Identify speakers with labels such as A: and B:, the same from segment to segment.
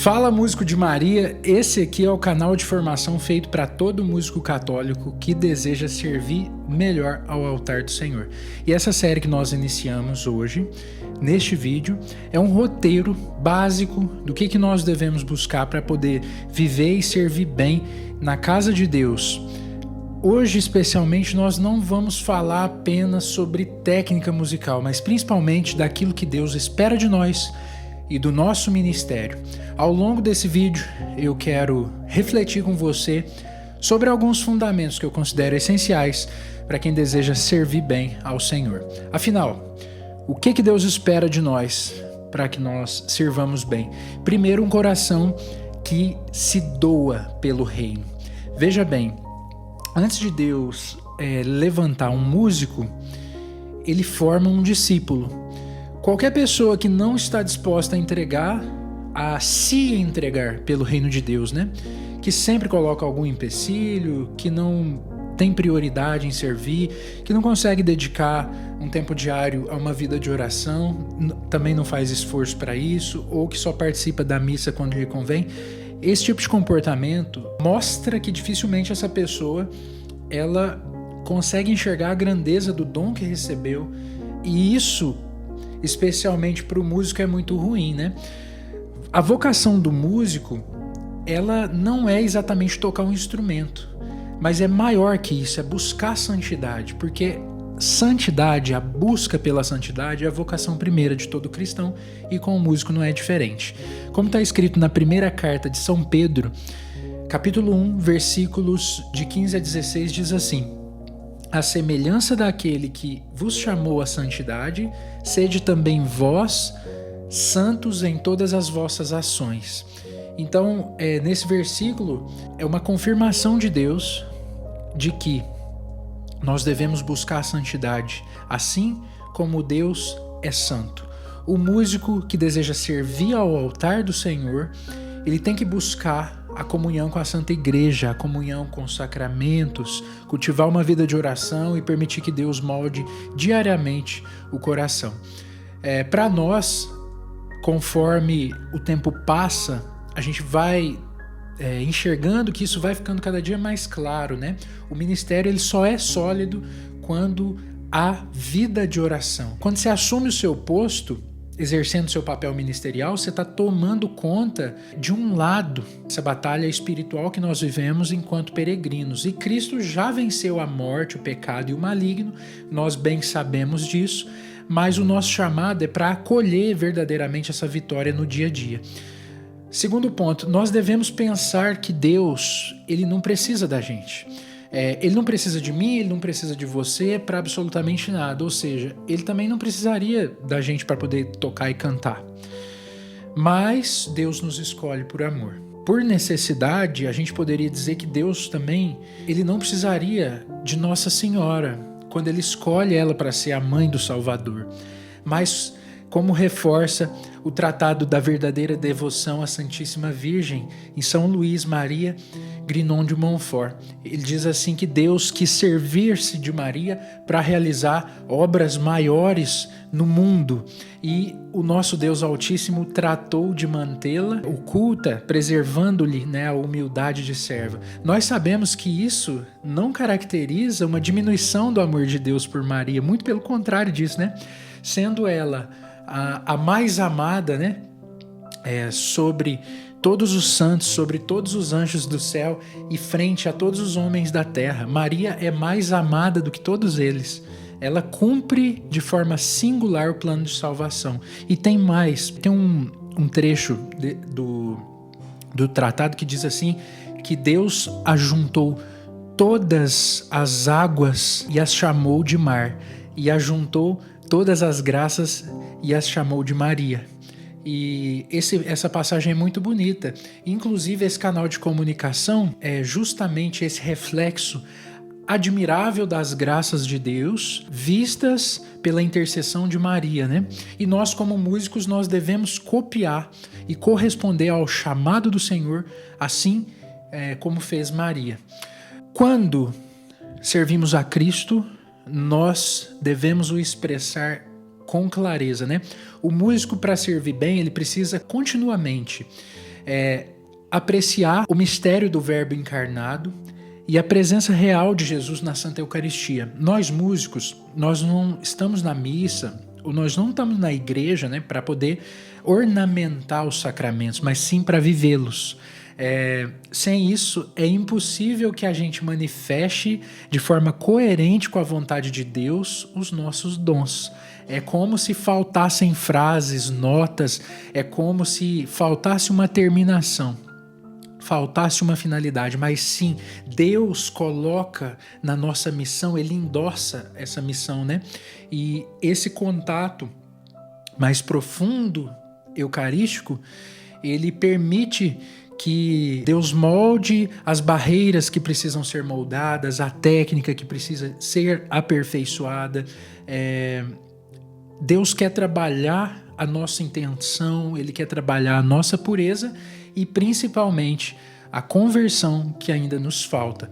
A: Fala, músico de Maria, esse aqui é o canal de formação feito para todo músico católico que deseja servir melhor ao altar do Senhor. E essa série que nós iniciamos hoje, neste vídeo, é um roteiro básico do que nós devemos buscar para poder viver e servir bem na casa de Deus. Hoje, especialmente, nós não vamos falar apenas sobre técnica musical, mas principalmente daquilo que Deus espera de nós e do nosso ministério. Ao longo desse vídeo, eu quero refletir com você sobre alguns fundamentos que eu considero essenciais para quem deseja servir bem ao Senhor. Afinal, o que Deus espera de nós para que nós sirvamos bem? Primeiro, um coração que se doa pelo reino. Veja bem, antes de Deus levantar um músico, ele forma um discípulo. Qualquer pessoa que não está disposta a se entregar pelo reino de Deus, né? Que sempre coloca algum empecilho, que não tem prioridade em servir, que não consegue dedicar um tempo diário a uma vida de oração, também não faz esforço para isso, ou que só participa da missa quando lhe convém. Esse tipo de comportamento mostra que dificilmente essa pessoa ela consegue enxergar a grandeza do dom que recebeu, e isso, especialmente para o músico, é muito ruim, né? A vocação do músico, ela não é exatamente tocar um instrumento, mas é maior que isso, é buscar santidade, porque santidade, a busca pela santidade é a vocação primeira de todo cristão, e com o músico não é diferente. Como está escrito na primeira carta de São Pedro, capítulo 1, versículos de 15 a 16, diz assim: a semelhança daquele que vos chamou à santidade, sede também vós santos em todas as vossas ações. Então, nesse versículo, é uma confirmação de Deus de que nós devemos buscar a santidade, assim como Deus é santo. O músico que deseja servir ao altar do Senhor, ele tem que buscar a comunhão com a Santa Igreja, a comunhão com os sacramentos, cultivar uma vida de oração e permitir que Deus molde diariamente o coração. Para nós, conforme o tempo passa, a gente vai enxergando que isso vai ficando cada dia mais claro, né? O ministério ele só é sólido quando há vida de oração. Quando você assume o seu posto, exercendo seu papel ministerial, você está tomando conta de um lado dessa batalha espiritual que nós vivemos enquanto peregrinos. E Cristo já venceu a morte, o pecado e o maligno, nós bem sabemos disso, mas o nosso chamado é para acolher verdadeiramente essa vitória no dia a dia. Segundo ponto, nós devemos pensar que Deus, ele não precisa da gente. Ele não precisa de mim, ele não precisa de você para absolutamente nada. Ou seja, ele também não precisaria da gente para poder tocar e cantar. Mas Deus nos escolhe por amor. Por necessidade, a gente poderia dizer que Deus também, ele não precisaria de Nossa Senhora quando ele escolhe ela para ser a mãe do Salvador. Mas, como reforça o Tratado da Verdadeira Devoção à Santíssima Virgem, em São Luís Maria Grignon de Montfort, ele diz assim que Deus quis servir-se de Maria para realizar obras maiores no mundo, e o nosso Deus Altíssimo tratou de mantê-la oculta, preservando-lhe, a humildade de serva. Nós sabemos que isso não caracteriza uma diminuição do amor de Deus por Maria, muito pelo contrário disso, sendo ela a mais amada, sobre todos os santos, sobre todos os anjos do céu e frente a todos os homens da terra. Maria é mais amada do que todos eles. Ela cumpre de forma singular o plano de salvação. E tem mais, tem um trecho do tratado que diz assim, que Deus ajuntou todas as águas e as chamou de mar, e ajuntou todas as graças e as chamou de Maria. E essa passagem é muito bonita. Inclusive, esse canal de comunicação é justamente esse reflexo admirável das graças de Deus, vistas pela intercessão de Maria, E nós, como músicos, nós devemos copiar e corresponder ao chamado do Senhor, assim como fez Maria. Quando servimos a Cristo, nós devemos o expressar com clareza, O músico, para servir bem, ele precisa continuamente apreciar o mistério do Verbo encarnado e a presença real de Jesus na Santa Eucaristia. Nós músicos, nós não estamos na missa, ou nós não estamos na igreja, né, para poder ornamentar os sacramentos, mas sim para vivê-los. Sem isso, é impossível que a gente manifeste de forma coerente com a vontade de Deus os nossos dons. É como se faltassem frases, notas, é como se faltasse uma terminação, faltasse uma finalidade, mas sim, Deus coloca na nossa missão, Ele endossa essa missão, né? E esse contato mais profundo, eucarístico, ele permite que Deus molde as barreiras que precisam ser moldadas, a técnica que precisa ser aperfeiçoada. Deus quer trabalhar a nossa intenção, Ele quer trabalhar a nossa pureza e principalmente a conversão que ainda nos falta.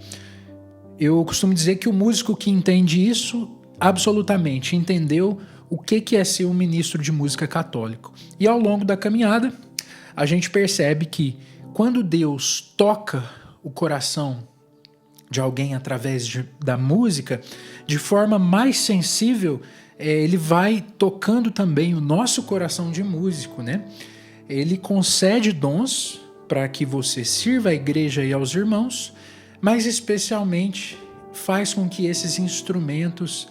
A: Eu costumo dizer que o músico que entende isso absolutamente entendeu o que é ser um ministro de música católico. E ao longo da caminhada, a gente percebe que quando Deus toca o coração de alguém através da música, de forma mais sensível, Ele vai tocando também o nosso coração de músico, né? Ele concede dons para que você sirva a igreja e aos irmãos, mas especialmente faz com que esses instrumentos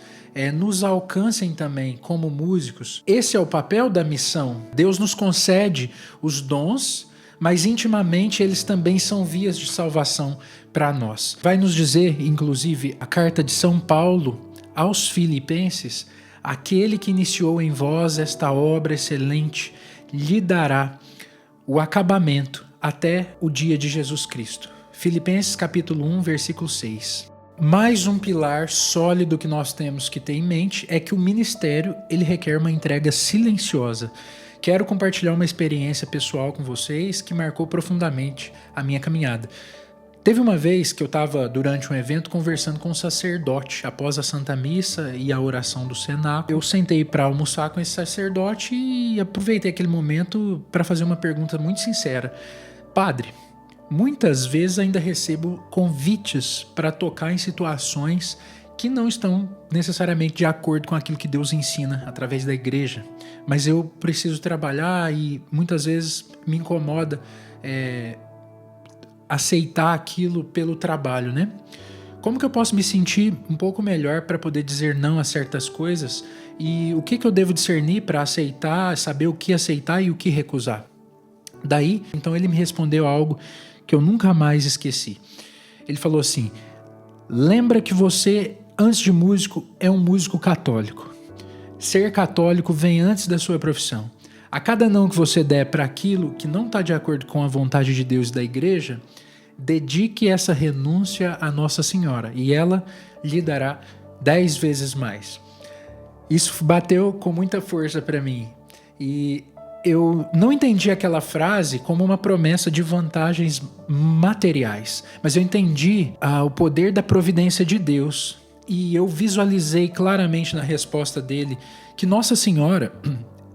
A: nos alcancem também como músicos. Esse é o papel da missão. Deus nos concede os dons, mas intimamente eles também são vias de salvação para nós. Vai nos dizer, inclusive, a carta de São Paulo aos Filipenses: aquele que iniciou em vós esta obra excelente lhe dará o acabamento até o dia de Jesus Cristo. Filipenses capítulo 1, versículo 6. Mais um pilar sólido que nós temos que ter em mente é que o ministério ele requer uma entrega silenciosa. Quero compartilhar uma experiência pessoal com vocês que marcou profundamente a minha caminhada. Teve uma vez que eu estava, durante um evento, conversando com um sacerdote. Após a Santa Missa e a oração do cenáculo, eu sentei para almoçar com esse sacerdote e aproveitei aquele momento para fazer uma pergunta muito sincera. Padre, muitas vezes ainda recebo convites para tocar em situações que não estão necessariamente de acordo com aquilo que Deus ensina através da igreja, mas eu preciso trabalhar e muitas vezes me incomoda aceitar aquilo pelo trabalho, né? Como que eu posso me sentir um pouco melhor para poder dizer não a certas coisas? E o que eu devo discernir para aceitar, saber o que aceitar e o que recusar? Daí, então ele me respondeu algo que eu nunca mais esqueci. Ele falou assim: lembra que você, antes de músico, é um músico católico. Ser católico vem antes da sua profissão. A cada não que você der para aquilo que não está de acordo com a vontade de Deus e da igreja, dedique essa renúncia a Nossa Senhora e ela lhe dará 10 vezes mais. Isso bateu com muita força para mim e eu não entendi aquela frase como uma promessa de vantagens materiais, mas eu entendi o poder da providência de Deus e eu visualizei claramente na resposta dele que Nossa Senhora,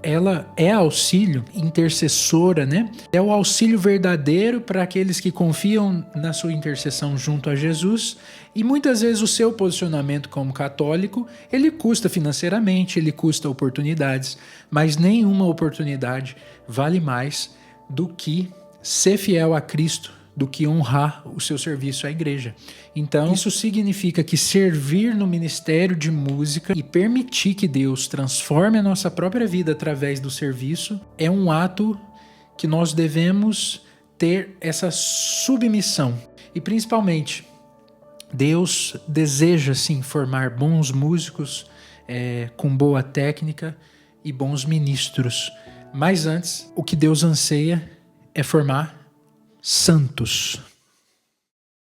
A: ela é auxílio, intercessora, né? É o auxílio verdadeiro para aqueles que confiam na sua intercessão junto a Jesus e muitas vezes o seu posicionamento como católico, ele custa financeiramente, ele custa oportunidades, mas nenhuma oportunidade vale mais do que ser fiel a Cristo, do que honrar o seu serviço à igreja. Então, isso significa que servir no ministério de música e permitir que Deus transforme a nossa própria vida através do serviço é um ato que nós devemos ter essa submissão. E principalmente, Deus deseja sim formar bons músicos com boa técnica e bons ministros. Mas antes, o que Deus anseia é formar santos.